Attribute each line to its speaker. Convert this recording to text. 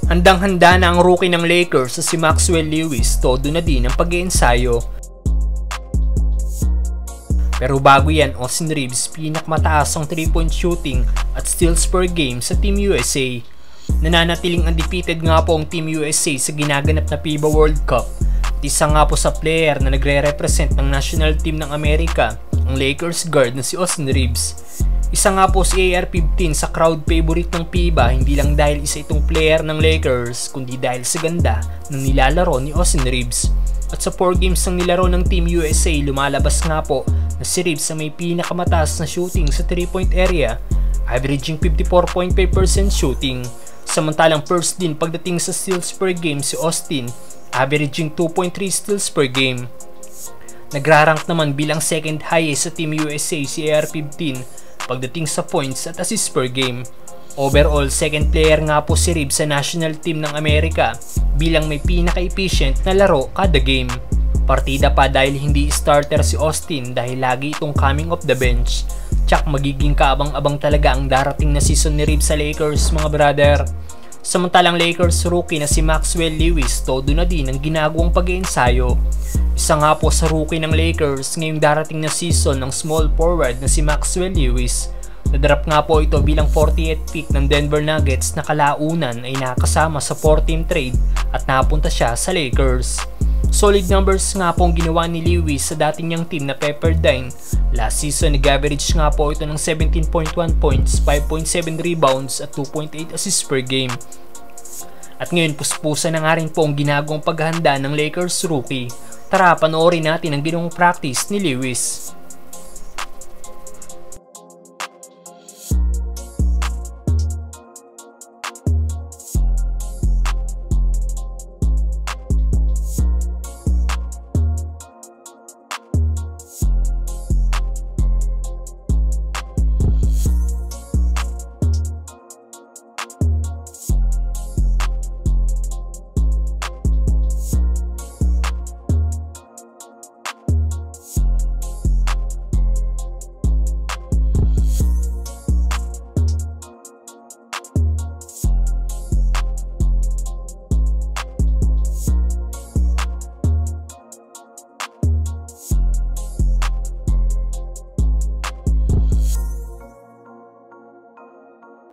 Speaker 1: Handang-handa na ang rookie ng Lakers sa si Maxwell Lewis, todo na din ang pag-iensayo. Pero bago yan, Austin Reaves pinakmataas ang 3-point shooting at steals per game sa Team USA. Nananatiling undefeated nga po ang Team USA sa ginaganap na FIBA World Cup. At isa nga po sa player na nagre-represent ng national team ng Amerika, ang Lakers guard na si Austin Reaves. Isa nga po si AR-15 sa crowd favorite ng FIBA, hindi lang dahil isa itong player ng Lakers, kundi dahil sa ganda ng nilalaro ni Austin Reaves. At sa 4 games ng nilaro ng Team USA, lumalabas nga po na si Reaves ang may pinakamataas na shooting sa 3-point area, averaging 54.5% shooting. Samantalang first din pagdating sa steals per game si Austin, averaging 2.3 steals per game. Nagrarank naman bilang second highest sa Team USA si AR-15 pagdating sa points at assists per game. Overall, second player nga po si Reaves sa national team ng Amerika bilang may pinaka-efficient na laro kada game. Partida pa dahil hindi starter si Austin dahil lagi itong coming off the bench. Tsak magiging kaabang-abang talaga ang darating na season ni Reaves sa Lakers, mga brother. Samantalang Lakers rookie na si Maxwell Lewis, todo na din ang ginagawang pag-iensayo. Isa nga po sa rookie ng Lakers ngayong darating na season ng small forward na si Maxwell Lewis. Nadrap nga po ito bilang 48th pick ng Denver Nuggets na kalaunan ay nakasama sa 4-team trade at napunta siya sa Lakers. Solid numbers nga po ang ginawa ni Lewis sa dating niyang team na Pepperdine. Last season nag-average nga po ito ng 17.1 points, 5.7 rebounds at 2.8 assists per game. At ngayon puspusa na nga rin po ang ginagawang paghahanda ng Lakers rookie. Tara, panoorin natin ang ginawang practice ni Lewis.